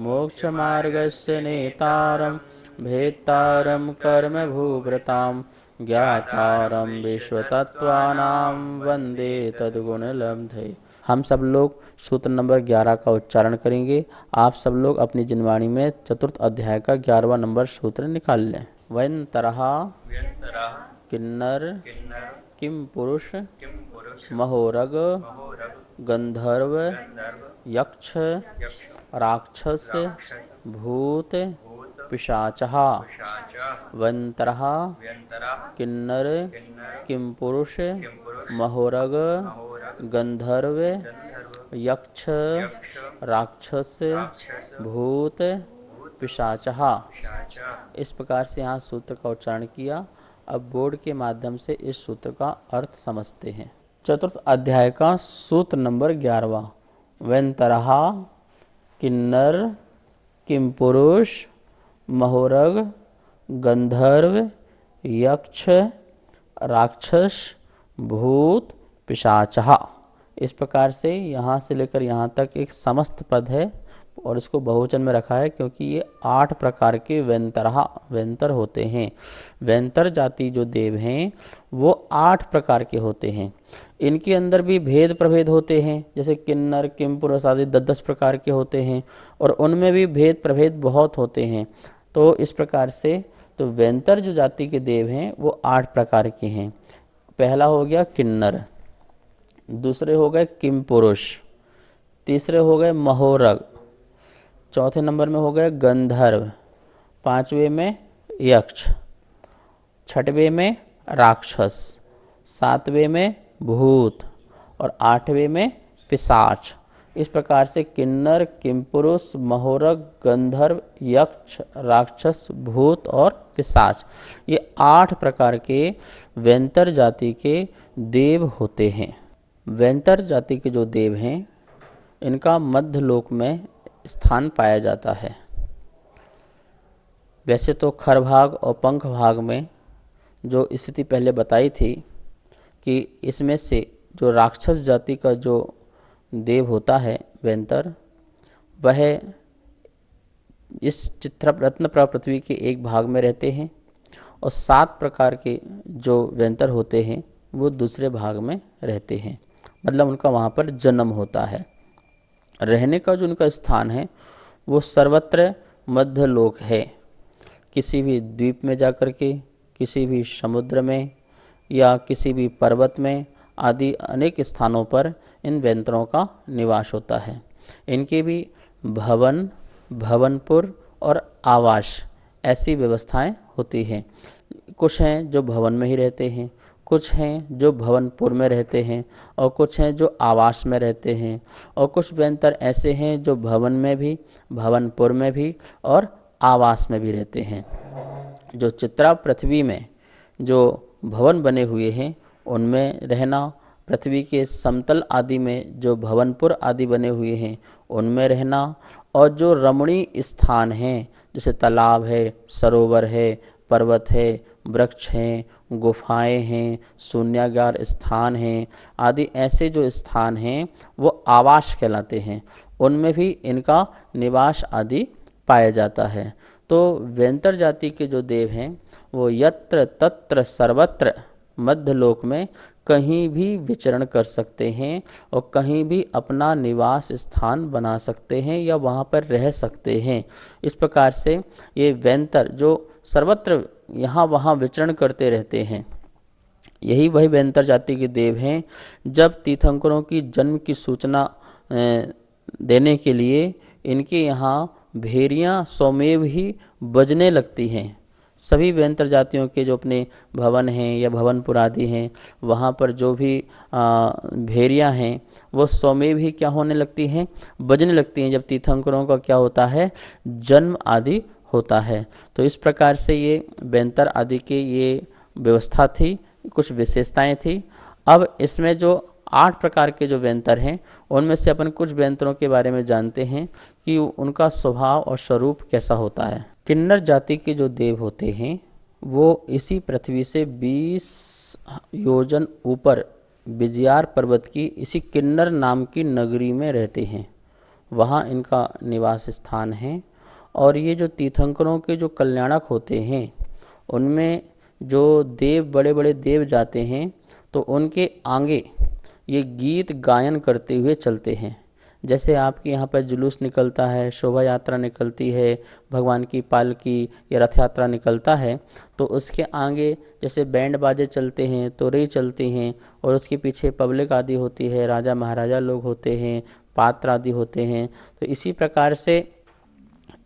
मोक्षमार्गस्य नेतारं भेत्तारं कर्मभूभृतां ज्ञातारं विश्वतत्त्वानां वन्दे तद्गुणलब्धये। हम सब लोग सूत्र नंबर 11 का उच्चारण करेंगे। आप सब लोग अपनी जिनवाणी में चतुर्थ अध्याय का 11वां नंबर सूत्र निकाल लें। वयंतरः किन्नर किम पुरुष महोरग गंधर्व यक्ष राक्षस भूत पिशाचः। वयंतरः किन्नर किम पुरुष महोरग गंधर्व यक्ष राक्षस भूत पिशाचः। इस प्रकार से यहाँ सूत्र का उच्चारण किया। अब बोर्ड के माध्यम से इस सूत्र का अर्थ समझते हैं। चतुर्थ अध्याय का सूत्र नंबर 11वां। वयंतरः किन्नर किम पुरुष महोरग गंधर्व यक्ष राक्षस भूत पिशाचः। इस प्रकार से यहाँ से लेकर यहाँ तक एक समस्त पद है और इसको बहुवचन में रखा है क्योंकि ये 8 प्रकार के व्यंतर होते हैं। व्यंतर जाति जो देव हैं वो 8 प्रकार के होते हैं। इनके अंदर भी भेद प्रभेद होते हैं, जैसे किन्नर किम पुरुष आदि 10-10 प्रकार के होते हैं और उनमें भी भेद प्रभेद बहुत होते हैं। तो इस प्रकार से तो व्यंतर जो जाति के देव हैं वो 8 प्रकार के हैं। पहला हो गया किन्नर, दूसरे हो गए किम पुरुष, तीसरे हो गए महोरग, चौथे नंबर में हो गए गंधर्व, 5वें में यक्ष, 6वें में राक्षस, 7वें में भूत और 8वें में पिशाच। इस प्रकार से किन्नर किमपुरुष महोरग गंधर्व यक्ष राक्षस भूत और पिशाच ये 8 प्रकार के व्यंतर जाति के देव होते हैं। व्यंतर जाति के जो देव हैं इनका मध्य लोक में स्थान पाया जाता है। वैसे तो खर भाग और पंख भाग में जो स्थिति पहले बताई थी कि इसमें से जो राक्षस जाति का जो देव होता है व्यंतर, वह इस चित्ररत्न पृथ्वी के एक भाग में रहते हैं और 7 प्रकार के जो व्यंतर होते हैं वो दूसरे भाग में रहते हैं। मतलब उनका वहाँ पर जन्म होता है। रहने का जो उनका स्थान है वो सर्वत्र मध्य लोक है। किसी भी द्वीप में जाकर के, किसी भी समुद्र में या किसी भी पर्वत में आदि अनेक स्थानों पर इन व्यंतरों का निवास होता है। इनके भी भवन, भवनपुर और आवास ऐसी व्यवस्थाएं होती हैं। कुछ हैं जो भवन में ही रहते हैं, कुछ हैं जो भवनपुर में रहते हैं और कुछ हैं जो आवास में रहते हैं और कुछ व्यंतर ऐसे हैं जो भवन में भी, भवनपुर में भी और आवास में भी रहते हैं। जो चित्रा पृथ्वी में जो भवन बने हुए हैं उनमें रहना, पृथ्वी के समतल आदि में जो भवनपुर आदि बने हुए हैं उनमें रहना और जो रमणीय स्थान हैं जैसे तालाब है, सरोवर है, पर्वत है, वृक्ष हैं, गुफाएं हैं, शून्यागार स्थान हैं आदि ऐसे जो स्थान हैं वो आवास कहलाते हैं। उनमें भी इनका निवास आदि पाया जाता है। तो व्यंतर जाति के जो देव हैं वो यत्र तत्र सर्वत्र मध्य लोक में कहीं भी विचरण कर सकते हैं और कहीं भी अपना निवास स्थान बना सकते हैं या वहाँ पर रह सकते हैं। इस प्रकार से ये व्यंतर जो सर्वत्र यहाँ वहाँ विचरण करते रहते हैं, यही वही व्यंतर जाति के देव हैं। जब तीर्थंकरों की जन्म की सूचना देने के लिए इनके यहाँ भेरियाँ स्वमेव ही बजने लगती हैं। सभी व्यंतर जातियों के जो अपने भवन हैं या भवनपुर आदि हैं वहाँ पर जो भी भेरियाँ हैं वो स्वमेव ही क्या होने लगती हैं, बजने लगती हैं जब तीर्थंकरों का क्या होता है, जन्म आदि होता है। तो इस प्रकार से ये व्यंतर आदि के ये व्यवस्था थी, कुछ विशेषताएं थी। अब इसमें जो 8 प्रकार के जो व्यंतर हैं उनमें से अपन कुछ व्यंतरों के बारे में जानते हैं कि उनका स्वभाव और स्वरूप कैसा होता है। किन्नर जाति के जो देव होते हैं वो इसी पृथ्वी से 20 योजन ऊपर विजयार पर्वत की इसी किन्नर नाम की नगरी में रहते हैं। वहाँ इनका निवास स्थान है। और ये जो तीर्थंकरों के जो कल्याणक होते हैं, उनमें जो देव, बड़े बड़े देव जाते हैं तो उनके आगे ये गीत गायन करते हुए चलते हैं। जैसे आपके यहाँ पर जुलूस निकलता है, शोभा यात्रा निकलती है, भगवान की पालकी या रथ यात्रा निकलता है, तो उसके आगे जैसे बैंड बाजे चलते हैं, तोरई चलती हैं, और उसके पीछे पब्लिक आदि होती है, राजा महाराजा लोग होते हैं, पात्र आदि होते हैं। तो इसी प्रकार से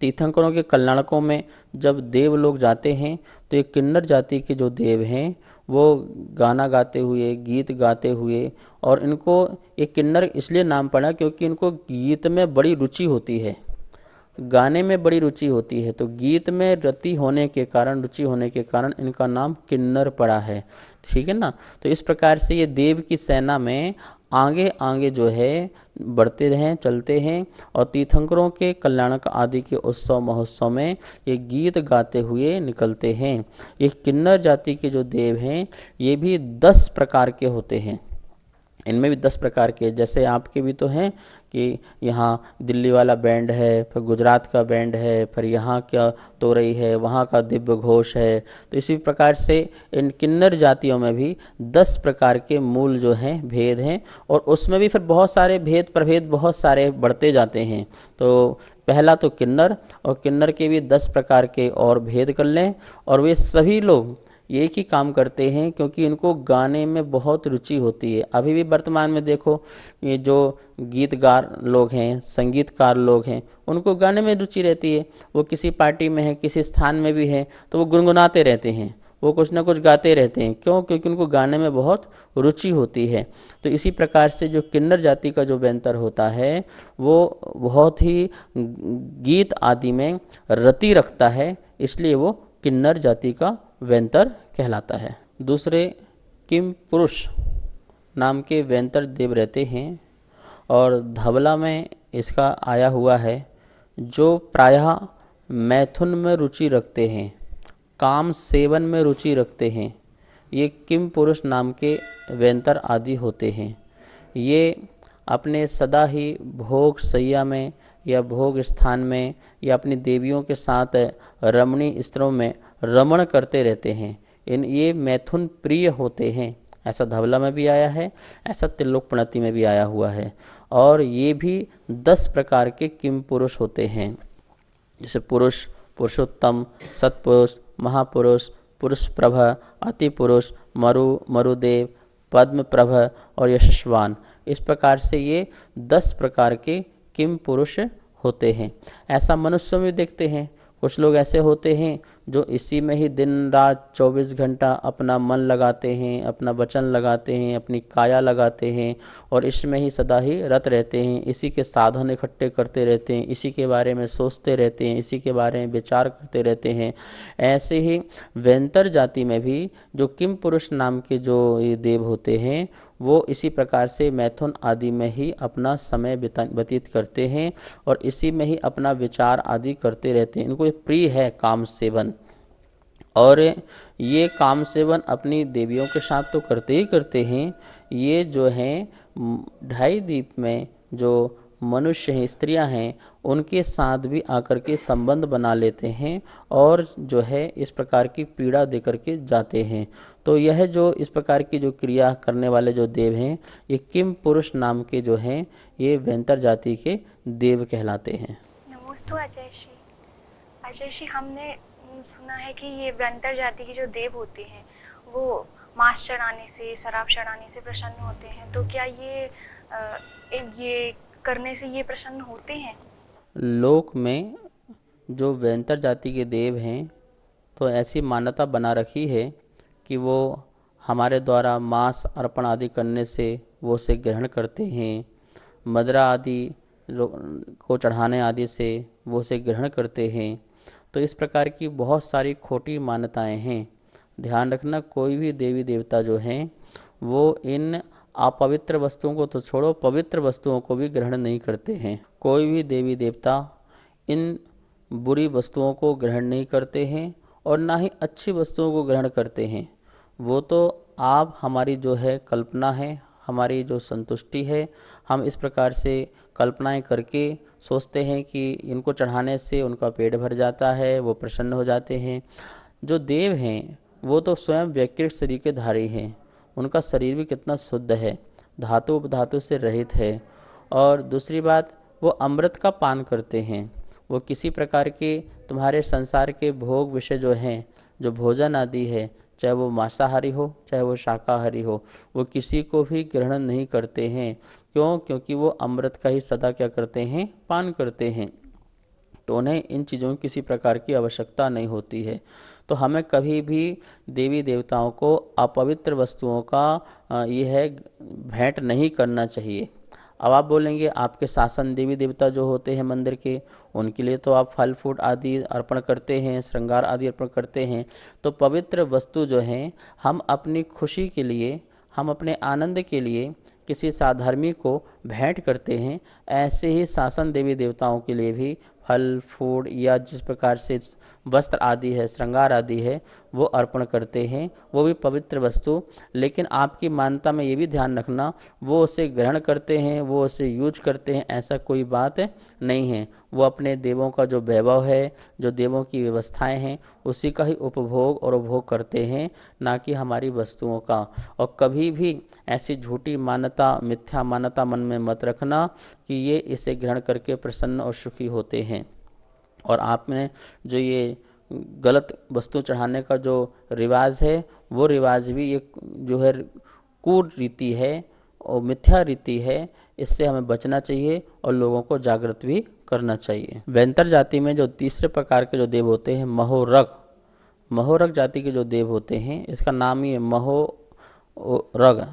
तीर्थंकरों के कल्याणकों में जब देव लोग जाते हैं तो ये किन्नर जाति के जो देव हैं वो गाना गाते हुए, गीत गाते हुए, और इनको एक किन्नर इसलिए नाम पड़ा क्योंकि इनको गीत में बड़ी रुचि होती है, गाने में बड़ी रुचि होती है। तो गीत में रुचि होने के कारण, इनका नाम किन्नर पड़ा है। ठीक है ना। तो इस प्रकार से ये देव की सेना में आगे आगे जो है बढ़ते हैं, चलते हैं, और तीर्थंकरों के कल्याणक आदि के उत्सव महोत्सव में ये गीत गाते हुए निकलते हैं। ये किन्नर जाति के जो देव हैं ये भी 10 प्रकार के होते हैं। इनमें भी 10 प्रकार के, जैसे आपके भी तो हैं कि यहाँ दिल्ली वाला बैंड है, फिर गुजरात का बैंड है, फिर यहाँ क्या तोरई है, वहाँ का दिव्य घोष है। तो इसी प्रकार से इन किन्नर जातियों में भी 10 प्रकार के मूल जो हैं भेद हैं, और उसमें भी फिर बहुत सारे भेद प्रभेद बहुत सारे बढ़ते जाते हैं। तो पहला तो किन्नर, और किन्नर के भी 10 प्रकार के और भेद कर लें, और वे सभी लोग एक ही काम करते हैं क्योंकि इनको गाने में बहुत रुचि होती है। अभी भी वर्तमान में देखो, ये जो गीतकार लोग हैं, संगीतकार लोग हैं, उनको गाने में रुचि रहती है। वो किसी पार्टी में है, किसी स्थान में भी है, तो वो गुनगुनाते रहते हैं, वो कुछ ना कुछ गाते रहते हैं। क्यों? क्योंकि उनको गाने में बहुत रुचि होती है। तो इसी प्रकार से जो किन्नर जाति का जो बैंतर होता है वो बहुत ही गीत आदि में रति रखता है, इसलिए वो किन्नर जाति का वेंतर कहलाता है। दूसरे किम पुरुष नाम के वेंतर देव रहते हैं, और धवला में इसका आया हुआ है, जो प्रायः मैथुन में रुचि रखते हैं, काम सेवन में रुचि रखते हैं। ये किम पुरुष नाम के वेंतर आदि होते हैं। ये अपने सदा ही भोग सैया में या भोग स्थान में या अपनी देवियों के साथ रमणीय स्त्रों में रमण करते रहते हैं। ये मैथुन प्रिय होते हैं। ऐसा धवला में भी आया है, ऐसा त्रिलोक प्रणति में भी आया हुआ है। और ये भी 10 प्रकार के किम पुरुष होते हैं, जैसे पुरुष, पुरुषोत्तम, सत्पुरुष, महापुरुष, पुरुष प्रभ, अति पुरुष, मरुदेव, पद्म प्रभ और यशस्वान। इस प्रकार से ये 10 प्रकार के किम पुरुष होते हैं। ऐसा मनुष्य में देखते हैं, कुछ लोग ऐसे होते हैं जो इसी में ही दिन रात 24 घंटा अपना मन लगाते हैं, अपना वचन लगाते हैं, अपनी काया लगाते हैं, और इसमें ही सदा ही रत रहते हैं। इसी के साधन इकट्ठे करते रहते हैं, इसी के बारे में सोचते रहते हैं, इसी के बारे में विचार करते रहते हैं। ऐसे ही वेंतर जाति में भी जो किम पुरुष नाम के जो ये देव होते हैं वो इसी प्रकार से मैथुन आदि में ही अपना समय व्यतीत करते हैं, और इसी में ही अपना विचार आदि करते रहते हैं। इनको प्रिय है काम सेवन, और ये काम सेवन अपनी देवियों के साथ तो करते ही करते हैं। ये जो हैं 2.5 द्वीप में जो मनुष्य हैं, स्त्रियां हैं, उनके साथ भी आकर के संबंध बना लेते हैं, और जो है इस प्रकार की पीड़ा देकर के जाते हैं। तो यह जो इस प्रकार की जो क्रिया करने वाले जो देव हैं, ये किम पुरुष नाम के जो हैं, ये वेंतर जाति के देव कहलाते हैं। नमोस्तु अजय जी, हमने सुना है कि ये वेंतर जाति के जो देव होते हैं वो मांस चढ़ाने से, शराब चढ़ाने से प्रसन्न होते हैं। तो क्या ये करने से ये प्रसन्न होते हैं? लोक में जो वेंतर जाति के देव हैं तो ऐसी मान्यता बना रखी है कि वो हमारे द्वारा मांस अर्पण आदि करने से वो उसे ग्रहण करते हैं, मदरा आदि को चढ़ाने आदि से वो उसे ग्रहण करते हैं। तो इस प्रकार की बहुत सारी खोटी मान्यताएं हैं। ध्यान रखना, कोई भी देवी देवता जो हैं वो इन अपवित्र वस्तुओं को तो छोड़ो, पवित्र वस्तुओं को भी ग्रहण नहीं करते हैं। कोई भी देवी देवता इन बुरी वस्तुओं को ग्रहण नहीं करते हैं, और ना ही अच्छी वस्तुओं को ग्रहण करते हैं। वो तो आप हमारी जो है कल्पना है, हमारी जो संतुष्टि है, हम इस प्रकार से कल्पनाएं करके सोचते हैं कि इनको चढ़ाने से उनका पेट भर जाता है, वो प्रसन्न हो जाते हैं। जो देव हैं वो तो स्वयं वैकृत शरीर के धारी हैं, उनका शरीर भी कितना शुद्ध है, धातु उपधातु से रहित है। और दूसरी बात, वो अमृत का पान करते हैं। वो किसी प्रकार के तुम्हारे संसार के भोग विषय जो हैं, जो भोजन आदि है, चाहे वो मांसाहारी हो चाहे वो शाकाहारी हो, वो किसी को भी ग्रहण नहीं करते हैं। क्यों? क्योंकि वो अमृत का ही सदा क्या करते हैं, पान करते हैं। तो उन्हें इन चीज़ों की किसी प्रकार की आवश्यकता नहीं होती है। तो हमें कभी भी देवी देवताओं को अपवित्र वस्तुओं का ये है भेंट नहीं करना चाहिए। अब आप बोलेंगे आपके शासन देवी देवता जो होते हैं मंदिर के, उनके लिए तो आप फल फूल आदि अर्पण करते हैं, श्रृंगार आदि अर्पण करते हैं। तो पवित्र वस्तु जो हैं हम अपनी खुशी के लिए, हम अपने आनंद के लिए किसी साधर्मी को भेंट करते हैं। ऐसे ही शासन देवी देवताओं के लिए भी फल फूल या जिस प्रकार से वस्त्र आदि है, श्रृंगार आदि है, वो अर्पण करते हैं, वो भी पवित्र वस्तु। लेकिन आपकी मान्यता में ये भी ध्यान रखना, वो उसे ग्रहण करते हैं, वो उसे यूज करते हैं, ऐसा कोई बात नहीं है। वो अपने देवों का जो वैभव है, जो देवों की व्यवस्थाएं हैं, उसी का ही उपभोग और उपभोग करते हैं, ना कि हमारी वस्तुओं का। और कभी भी ऐसी झूठी मान्यता, मिथ्या मान्यता मन में मत रखना कि ये इसे ग्रहण करके प्रसन्न और सुखी होते हैं। और आप में जो ये गलत वस्तु चढ़ाने का जो रिवाज है, वो रिवाज भी एक जो है कुरीति है और मिथ्या रीति है। इससे हमें बचना चाहिए और लोगों को जागृत भी करना चाहिए। वैंतर जाति में जो तीसरे प्रकार के जो देव होते हैं, महोरग। महोरग जाति के जो देव होते हैं, इसका नाम ही है महोरग।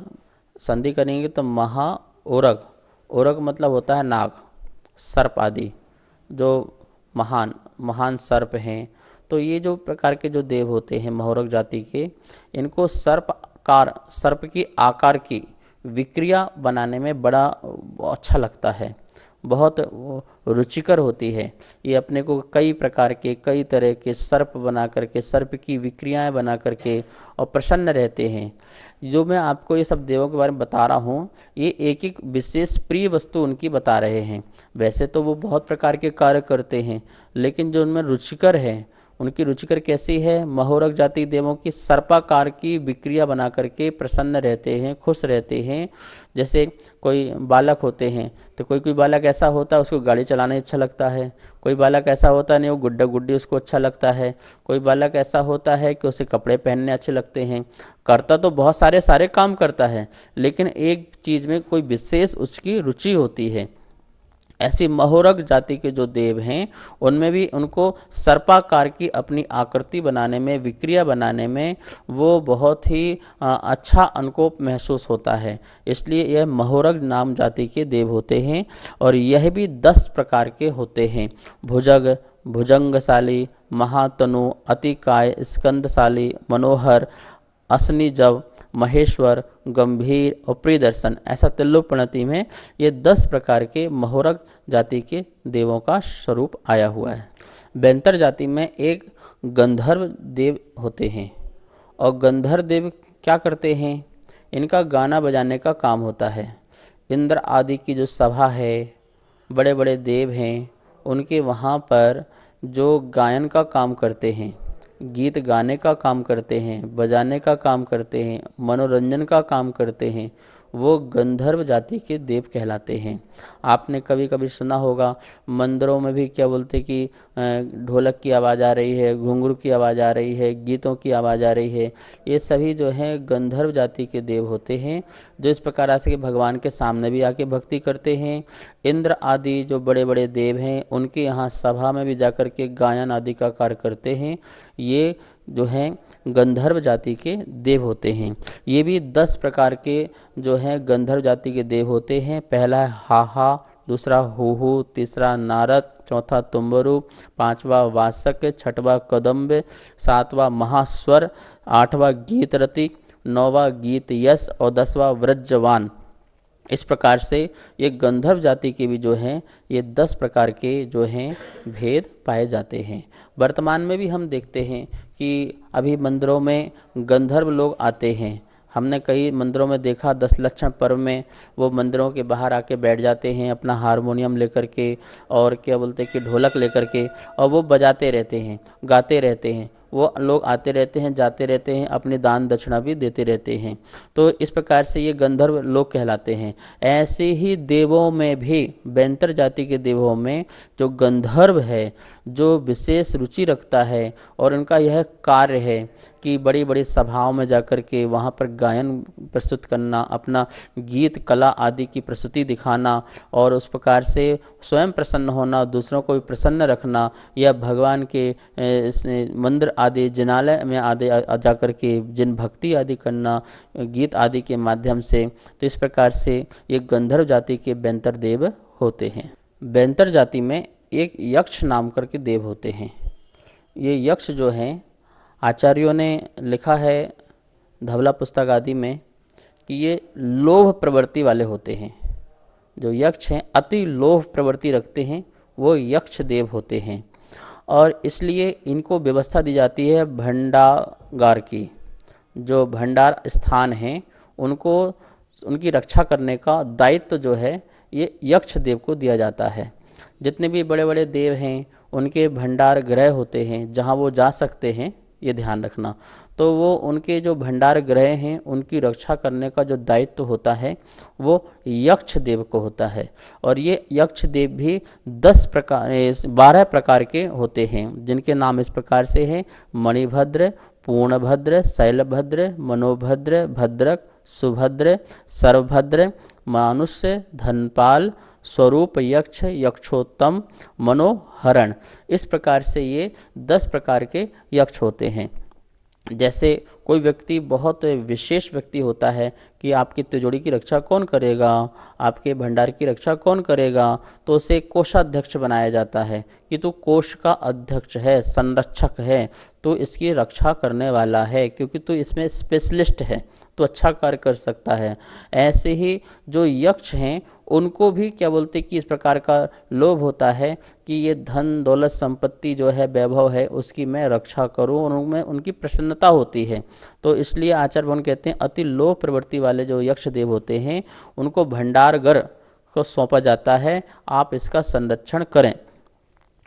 संधि करेंगे तो महा ओरग। ओरग मतलब होता है नाग, सर्प आदि, जो महान महान सर्प हैं। तो ये जो प्रकार के जो देव होते हैं महोरग जाति के, इनको सर्प की आकार की विक्रिया बनाने में बड़ा अच्छा लगता है, बहुत रुचिकर होती है। ये अपने को कई प्रकार के, कई तरह के सर्प बना करके, सर्प की विक्रियाएं बना करके और प्रसन्न रहते हैं। जो मैं आपको ये सब देवों के बारे में बता रहा हूँ, ये एक एक विशेष प्रिय वस्तु उनकी बता रहे हैं। वैसे तो वो बहुत प्रकार के कार्य करते हैं, लेकिन जो उनमें रुचिकर है, उनकी रुचिकर कैसी है, महोरग जाति देवों की सर्पाकार की विक्रिया बना करके प्रसन्न रहते हैं, खुश रहते हैं। जैसे कोई बालक होते हैं, तो कोई कोई बालक ऐसा होता है उसको गाड़ी चलाना अच्छा लगता है, कोई बालक ऐसा होता है नहीं वो गुड्डा गुड्डी उसको अच्छा लगता है, कोई बालक ऐसा होता है कि उसे कपड़े पहनने अच्छे लगते हैं। करता तो बहुत सारे काम करता है, लेकिन एक चीज़ में कोई विशेष उसकी रुचि होती है। ऐसी महोरग जाति के जो देव हैं, उनमें भी उनको सर्पाकार की अपनी आकृति बनाने में, विक्रिया बनाने में वो बहुत ही अच्छा उनको महसूस होता है। इसलिए यह महोरग नाम जाति के देव होते हैं। और यह भी 10 प्रकार के होते हैं। भुजग, भुजंगशाली, महातनु, अतिकाय, स्कंदशाली, मनोहर, असनिजव, महेश्वर, गंभीर और प्रियदर्शन, ऐसा तिल्लोपनति में ये 10 प्रकार के महोरग जाति के देवों का स्वरूप आया हुआ है। वैंतर जाति में एक गंधर्व देव होते हैं। और गंधर्व देव क्या करते हैं, इनका गाना बजाने का काम होता है। इंद्र आदि की जो सभा है, बड़े बड़े देव हैं, उनके वहाँ पर जो गायन का काम करते हैं, गीत गाने का काम करते हैं, बजाने का काम करते हैं, मनोरंजन का काम करते हैं, वो गंधर्व जाति के देव कहलाते हैं। आपने कभी कभी सुना होगा मंदिरों में भी क्या बोलते कि ढोलक की आवाज़ आ रही है, घुंघरू की आवाज़ आ रही है, गीतों की आवाज़ आ रही है। ये सभी जो है गंधर्व जाति के देव होते हैं, जो इस प्रकार से कि भगवान के सामने भी आके भक्ति करते हैं। इंद्र आदि जो बड़े बड़े देव हैं, उनके यहाँ सभा में भी जाकर के गायन आदि का कार्य करते हैं। ये जो हैं गंधर्व जाति के देव होते हैं। ये भी 10 प्रकार के जो हैं गंधर्व जाति के देव होते हैं। पहला है हाहा, दूसरा हुहु, तीसरा नारद, चौथा तुम्बरु, पांचवा वासक, छठवा कदम्ब, सातवां महास्वर, आठवां गीतरति, नौवां गीत यश और 10वां व्रजवान। इस प्रकार से ये गंधर्व जाति के भी जो हैं ये 10 प्रकार के जो हैं भेद पाए जाते हैं। वर्तमान में भी हम देखते हैं कि अभी मंदिरों में गंधर्व लोग आते हैं। हमने कई मंदिरों में देखा 10 लक्षण पर्व में वो मंदिरों के बाहर आके बैठ जाते हैं अपना हारमोनियम लेकर के और क्या बोलते हैं कि ढोलक लेकर के, और वो बजाते रहते हैं, गाते रहते हैं। वो लोग आते रहते हैं, जाते रहते हैं, अपनी दान दक्षिणा भी देते रहते हैं। तो इस प्रकार से ये गंधर्व लोग कहलाते हैं। ऐसे ही देवों में भी, बैंतर जाति के देवों में जो गंधर्व है, जो विशेष रुचि रखता है और उनका यह कार्य है कि बड़ी बड़ी सभाओं में जाकर के वहाँ पर गायन प्रस्तुत करना, अपना गीत कला आदि की प्रस्तुति दिखाना और उस प्रकार से स्वयं प्रसन्न होना, दूसरों को भी प्रसन्न रखना, या भगवान के मंदिर आदि जिनालय में आदि जाकर के जिन भक्ति आदि करना गीत आदि के माध्यम से। तो इस प्रकार से ये गंधर्व जाति के बैंतर देव होते हैं। बैंतर जाति में एक यक्ष नाम करके देव होते हैं। ये यक्ष जो हैं, आचार्यों ने लिखा है धवला पुस्तक आदि में कि ये लोभ प्रवृत्ति वाले होते हैं। जो यक्ष हैं अति लोभ प्रवृत्ति रखते हैं, वो यक्ष देव होते हैं। और इसलिए इनको व्यवस्था दी जाती है भंडागार की। जो भंडार स्थान हैं उनको, उनकी रक्षा करने का दायित्व जो है ये यक्ष देव को दिया जाता है। जितने भी बड़े बड़े देव हैं उनके भंडार गृह होते हैं जहाँ वो जा सकते हैं, ये ध्यान रखना। तो वो उनके जो भंडार गृह हैं उनकी रक्षा करने का जो दायित्व होता है वो यक्ष देव को होता है। और ये यक्ष देव भी 12 प्रकार के होते हैं, जिनके नाम इस प्रकार से हैं: मणिभद्र, पूर्णभद्र, शैलभद्र, मनोभद्र, भद्रक, सुभद्र, सर्वभद्र, मानुष्य, धनपाल, स्वरूप यक्ष, यक्षोत्तम, मनोहरण। इस प्रकार से ये 10 प्रकार के यक्ष होते हैं। जैसे कोई व्यक्ति बहुत विशेष व्यक्ति होता है कि आपकी तिजोरी की रक्षा कौन करेगा, आपके भंडार की रक्षा कौन करेगा, तो उसे कोषाध्यक्ष बनाया जाता है कि तू कोष का अध्यक्ष है, संरक्षक है, तो इसकी रक्षा करने वाला है, क्योंकि तू इसमें स्पेशलिस्ट है, तो अच्छा कार्य कर सकता है। ऐसे ही जो यक्ष हैं उनको भी क्या बोलते कि इस प्रकार का लोभ होता है कि ये धन दौलत संपत्ति जो है, वैभव है, उसकी मैं रक्षा करूं, और उनमें उनकी प्रसन्नता होती है। तो इसलिए आचार्य भगवान कहते हैं अति लोभ प्रवृत्ति वाले जो यक्ष देव होते हैं उनको भंडारगर को सौंपा जाता है, आप इसका संरक्षण करें।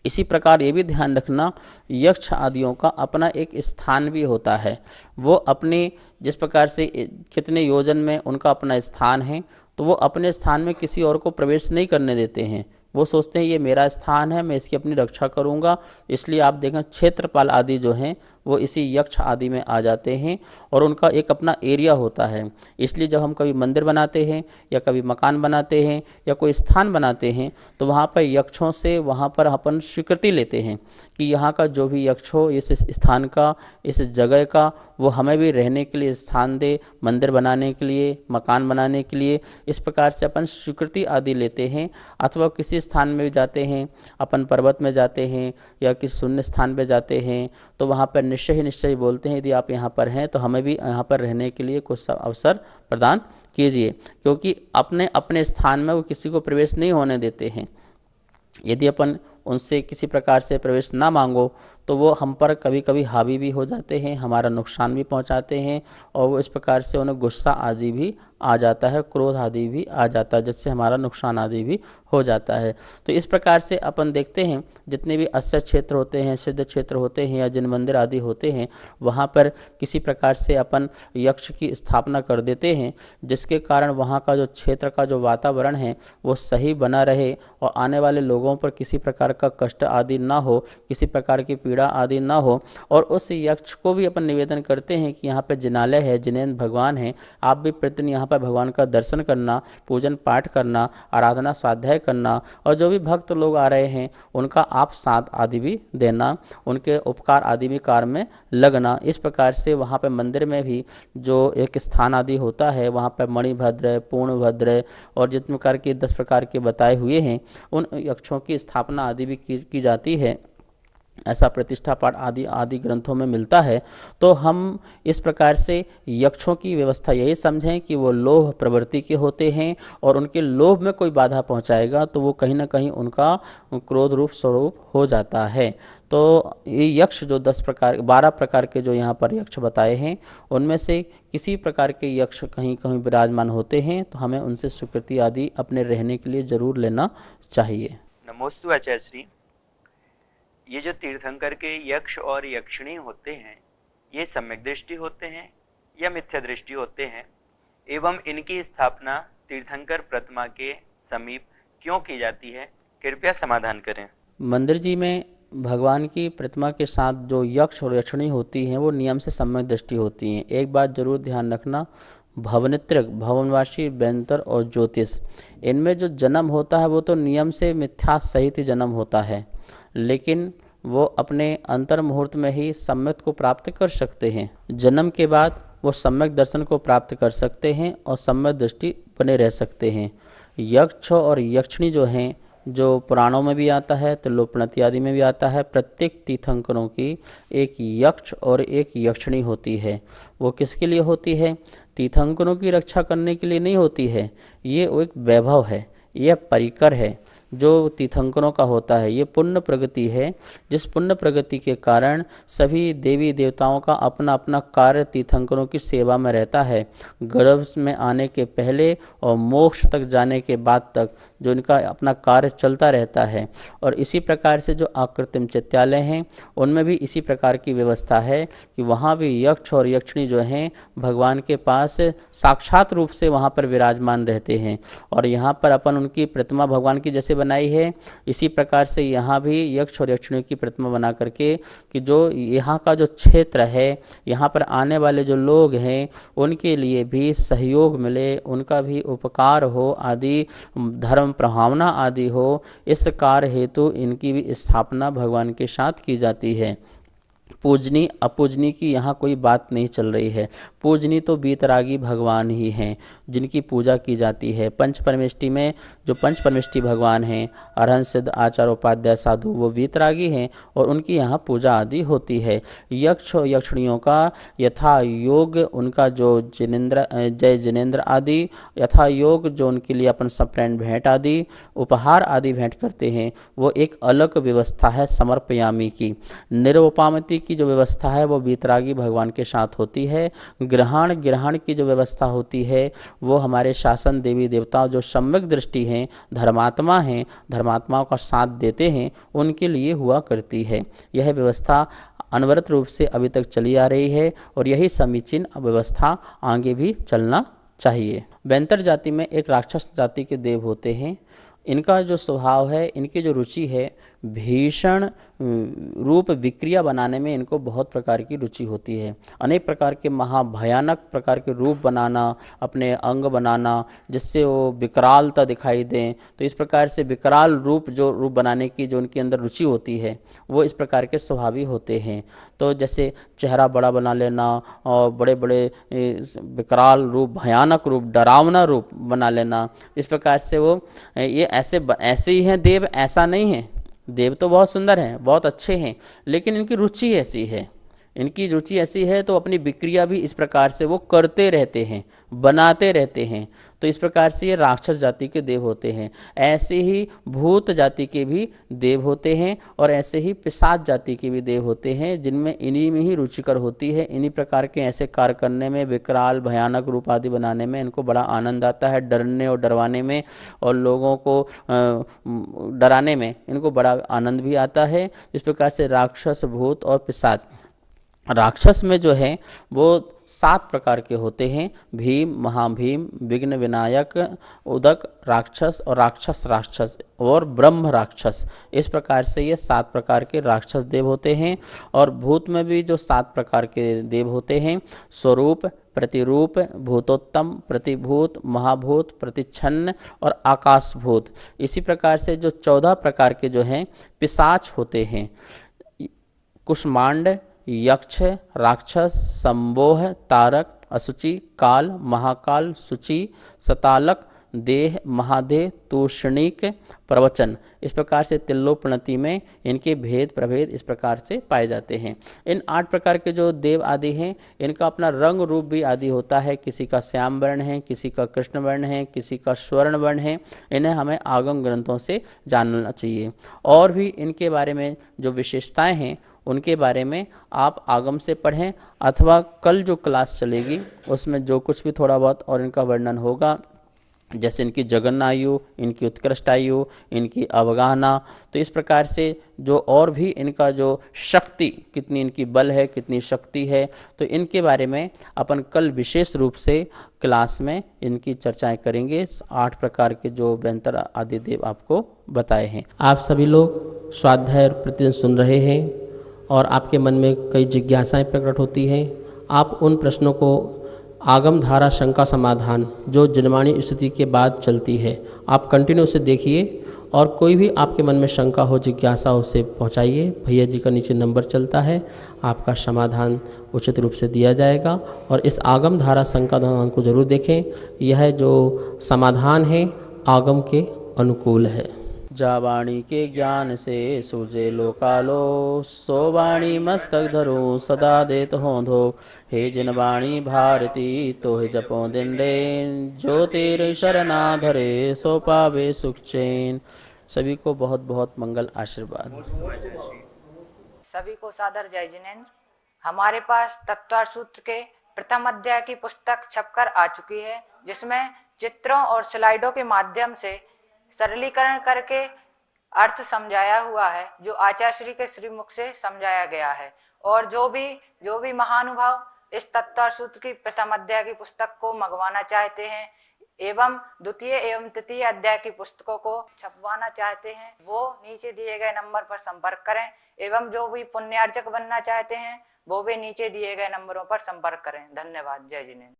इसी प्रकार ये भी ध्यान रखना, यक्ष आदियों का अपना एक स्थान भी होता है। वो अपने जिस प्रकार से कितने योजन में उनका अपना स्थान है, तो वो अपने स्थान में किसी और को प्रवेश नहीं करने देते हैं। वो सोचते हैं ये मेरा स्थान है, मैं इसकी अपनी रक्षा करूंगा। इसलिए आप देखें क्षेत्रपाल आदि जो हैं वो इसी यक्ष आदि में आ जाते हैं और उनका एक अपना एरिया होता है। इसलिए जब हम कभी मंदिर बनाते हैं या कभी मकान बनाते हैं या कोई स्थान बनाते हैं तो वहाँ पर यक्षों से वहाँ पर अपन स्वीकृति लेते हैं कि यहाँ का जो भी यक्ष हो इस स्थान का, इस जगह का, वो हमें भी रहने के लिए स्थान दे, मंदिर बनाने के लिए, मकान बनाने के लिए। इस प्रकार से अपन स्वीकृति आदि लेते हैं। अथवा किसी स्थान में भी जाते हैं, अपन पर्वत में जाते हैं या किसी शून्य स्थान पे जाते हैं, तो वहाँ पर निश्चय ही बोलते हैं यदि आप यहाँ पर हैं तो हमें भी यहाँ पर रहने के लिए कुछ अवसर प्रदान कीजिए, क्योंकि अपने अपने स्थान में वो किसी को प्रवेश नहीं होने देते हैं। यदि अपन उनसे किसी प्रकार से प्रवेश ना मांगो तो वो हम पर कभी कभी हावी भी हो जाते हैं, हमारा नुकसान भी पहुंचाते हैं, और वो इस प्रकार से उन्हें गुस्सा आदि भी आ जाता है, क्रोध आदि भी आ जाता है, जिससे हमारा नुकसान आदि भी हो जाता है। तो इस प्रकार से अपन देखते हैं जितने भी अस्य क्षेत्र होते हैं, सिद्ध क्षेत्र होते हैं या जिन मंदिर आदि होते हैं, वहाँ पर किसी प्रकार से अपन यक्ष की स्थापना कर देते हैं, जिसके कारण वहाँ का जो क्षेत्र का जो वातावरण है वो सही बना रहे और आने वाले लोगों पर किसी प्रकार का कष्ट आदि ना हो, किसी प्रकार की पीड़ा आदि ना हो। और उस यक्ष को भी अपन निवेदन करते हैं कि यहाँ पे जिनालय है, जिनेन्द्र भगवान हैं, आप भी प्रतिदिन यहाँ पर भगवान का दर्शन करना, पूजन पाठ करना, आराधना स्वाध्याय करना, और जो भी भक्त लोग आ रहे हैं उनका आप साथ आदि भी देना, उनके उपकार आदि भी कार्य में लगना। इस प्रकार से वहाँ पे मंदिर में भी जो एक स्थान आदि होता है वहाँ पर मणिभद्र, पूर्णभद्र और जितने प्रकार के 10 प्रकार के बताए हुए हैं उन यक्षों की स्थापना आदि भी की जाती है। ऐसा प्रतिष्ठा पाठ आदि आदि ग्रंथों में मिलता है। तो हम इस प्रकार से यक्षों की व्यवस्था यही समझें कि वो लोभ प्रवृत्ति के होते हैं, और उनके लोभ में कोई बाधा पहुंचाएगा तो वो कहीं ना कहीं उनका क्रोध रूप स्वरूप हो जाता है। तो ये यक्ष जो 12 प्रकार के जो यहाँ पर यक्ष बताए हैं, उनमें से किसी प्रकार के यक्ष कहीं कहीं विराजमान होते हैं तो हमें उनसे स्वीकृति आदि अपने रहने के लिए जरूर लेना चाहिए। नमोस्तु आचार्य श्री। ये जो तीर्थंकर के यक्ष और यक्षिणी होते हैं, ये सम्यक दृष्टि होते हैं या मिथ्या दृष्टि होते हैं, एवं इनकी स्थापना तीर्थंकर प्रतिमा के समीप क्यों की जाती है, कृपया समाधान करें। मंदिर जी में भगवान की प्रतिमा के साथ जो यक्ष और यक्षिणी होती हैं वो नियम से सम्यक दृष्टि होती हैं। एक बात जरूर ध्यान रखना, भवनित्रक, भवनवासी, व्यंतर और ज्योतिष, इनमें जो जन्म होता है वो तो नियम से मिथ्या सहित ही जन्म होता है, लेकिन वो अपने अंतर मुहूर्त में ही सम्यक को प्राप्त कर सकते हैं। जन्म के बाद वो सम्यक दर्शन को प्राप्त कर सकते हैं और सम्यक दृष्टि बने रह सकते हैं। यक्ष और यक्षिणी जो हैं, जो पुराणों में भी आता है, त्रिलोकप्रणति आदि में भी आता है, प्रत्येक तीर्थंकरों की एक यक्ष और एक यक्षिणी होती है। वो किसके लिए होती है? तीर्थंकरों की रक्षा करने के लिए नहीं होती है। ये एक वैभव है, यह परिकर है जो तीर्थंकरों का होता है। ये पुण्य प्रगति है, जिस पुण्य प्रगति के कारण सभी देवी देवताओं का अपना अपना कार्य तीर्थंकरों की सेवा में रहता है। गर्भ में आने के पहले और मोक्ष तक जाने के बाद तक जो इनका अपना कार्य चलता रहता है। और इसी प्रकार से जो आकृतिम चित्यालय हैं उनमें भी इसी प्रकार की व्यवस्था है कि वहाँ भी यक्ष और यक्षिणी जो हैं भगवान के पास साक्षात रूप से वहाँ पर विराजमान रहते हैं। और यहाँ पर अपन उनकी प्रतिमा भगवान की जैसे बनाई है, इसी प्रकार से यहाँ भी यक्ष और यक्षिणी की प्रतिमा बना करके कि जो यहाँ का जो क्षेत्र है, यहाँ पर आने वाले जो लोग हैं उनके लिए भी सहयोग मिले, उनका भी उपकार हो आदि, धर्म प्रभावना आदि हो, इस कार्य हेतु इनकी भी स्थापना भगवान के साथ की जाती है। पूजनी अपूजनी की यहाँ कोई बात नहीं चल रही है। पूजनी तो बीतरागी भगवान ही हैं जिनकी पूजा की जाती है। पंच परमेष्टि में जो पंच परमेष्टि भगवान हैं, अरहंत सिद्ध आचार उपाध्याय साधु, वो बीतरागी हैं और उनकी यहाँ पूजा आदि होती है। यक्ष और यक्षिणियों का यथा योग उनका जो जिनेन्द्र जय जिनेन्द्र आदि यथा योग जो उनके लिए अपन सप्रेन भेंट आदि उपहार आदि भेंट करते हैं, वो एक अलग व्यवस्था है समर्पयामी की। निरुपमाति की जो व्यवस्था है वो बीतरागी भगवान के साथ होती है। ग्रहण की जो व्यवस्था होती है वो हमारे शासन देवी देवता जो सम्यक दृष्टि हैं, धर्मात्मा हैं, धर्मात्माओं का साथ देते हैं, उनके लिए हुआ करती है। यह व्यवस्था अनवरत रूप से अभी तक चली आ रही है और यही समीचीन व्यवस्था आगे भी चलना चाहिए। व्यंतर जाति में एक राक्षस जाति के देव होते हैं। इनका जो स्वभाव है, इनकी जो रुचि है, भीषण रूप विक्रिया बनाने में इनको बहुत प्रकार की रुचि होती है। अनेक प्रकार के महाभयानक प्रकार के रूप बनाना, अपने अंग बनाना जिससे वो विकरालता दिखाई दें। तो इस प्रकार से विकराल रूप बनाने की जो उनके अंदर रुचि होती है वो इस प्रकार के स्वभावी होते हैं। तो जैसे चेहरा बड़ा बना लेना और बड़े बड़े विकराल रूप, भयानक रूप, डरावना रूप बना लेना, इस प्रकार से वो ये ऐसे ही हैं देव, ऐसा नहीं है। देव तो बहुत सुंदर हैं, बहुत अच्छे हैं, लेकिन इनकी रुचि ऐसी है, इनकी रुचि ऐसी है तो अपनी विक्रिया भी इस प्रकार से वो करते रहते हैं, बनाते रहते हैं। तो इस प्रकार से ये राक्षस जाति के देव होते हैं। ऐसे ही भूत जाति के भी देव होते हैं और ऐसे ही पिशाच जाति के भी देव होते हैं, जिनमें इन्हीं में ही रुचिकर होती है। इन्हीं प्रकार के ऐसे कार्य करने में, विकराल भयानक रूप आदि बनाने में इनको बड़ा आनंद आता है। डरने और डरवाने में और लोगों को डराने में इनको बड़ा आनंद भी आता है। इस प्रकार से राक्षस, भूत और पिशाच। राक्षस में जो है वो 7 प्रकार के होते हैं। भीम, महाभीम, विघ्न विनायक, उदक राक्षस और राक्षस और ब्रह्म राक्षस। इस प्रकार से ये 7 प्रकार के राक्षस देव होते हैं। और भूत में भी जो 7 प्रकार के देव होते हैं, स्वरूप, प्रतिरूप, भूतोत्तम, प्रतिभूत, महाभूत, प्रतिच्छन्न और आकाशभूत। इसी प्रकार से जो 14 प्रकार के जो हैं पिशाच होते हैं, कुष्मांड, यक्ष, राक्षस, संबोह, तारक, असुचि, काल, महाकाल, सुचि, सतालक, देह महादेह तूषणिक प्रवचन, इस प्रकार से तिल्लोपनति में इनके भेद प्रभेद इस प्रकार से पाए जाते हैं। इन 8 प्रकार के जो देव आदि हैं इनका अपना रंग रूप भी आदि होता है, किसी का श्याम वर्ण है, किसी का कृष्ण वर्ण है, किसी का स्वर्ण वर्ण है। इन्हें हमें आगम ग्रंथों से जानना चाहिए। और भी इनके बारे में जो विशेषताएं हैं उनके बारे में आप आगम से पढ़ें, अथवा कल जो क्लास चलेगी उसमें जो कुछ भी थोड़ा बहुत और इनका वर्णन होगा, जैसे इनकी जगन आयु, इनकी उत्कृष्ट आयु, इनकी अवगाहना, तो इस प्रकार से जो और भी इनका जो शक्ति, कितनी इनकी बल है, कितनी शक्ति है, तो इनके बारे में अपन कल विशेष रूप से क्लास में इनकी चर्चाएं करेंगे। 8 प्रकार के जो व्यंतर आदि देव आपको बताए हैं। आप सभी लोग स्वाध्याय और प्रतिदिन सुन रहे हैं और आपके मन में कई जिज्ञासाएं प्रकट होती हैं। आप उन प्रश्नों को आगम धारा शंका समाधान जो जिनवाणी स्थिति के बाद चलती है, आप कंटिन्यू उसे देखिए और कोई भी आपके मन में शंका हो, जिज्ञासा हो, उसे पहुंचाइए। भैया जी का नीचे नंबर चलता है, आपका समाधान उचित रूप से दिया जाएगा। और इस आगम धारा शंका समाधान को जरूर देखें, यह जो समाधान है आगम के अनुकूल है। जा वाणी के ज्ञान से सूझे लोकालो, सो वाणी मस्तक धरो सदा देत हो धो। हे जिन वाणी भारती तो हे जपो दिन रेन, जो तेरे शरणा धरे सो पावे सुख चैन। सभी को बहुत बहुत मंगल आशीर्वाद। सभी को सादर जय जिनेन्द्र। हमारे पास तत्वार्थ सूत्र के प्रथम अध्याय की पुस्तक छपकर आ चुकी है, जिसमें चित्रों और स्लाइडों के माध्यम से सरलीकरण करके अर्थ समझाया हुआ है, जो आचार्य श्री के श्रीमुख से समझाया गया है। और जो भी महानुभाव इस तत्वार्थ सूत्र की प्रथम अध्याय की पुस्तक को मंगवाना चाहते हैं एवं द्वितीय एवं तृतीय अध्याय की पुस्तकों को छपवाना चाहते हैं, वो नीचे दिए गए नंबर पर संपर्क करें। एवं जो भी पुण्यार्जक बनना चाहते हैं वो भी नीचे दिए गए नंबरों पर संपर्क करें। धन्यवाद। जय जिनेन्द्र।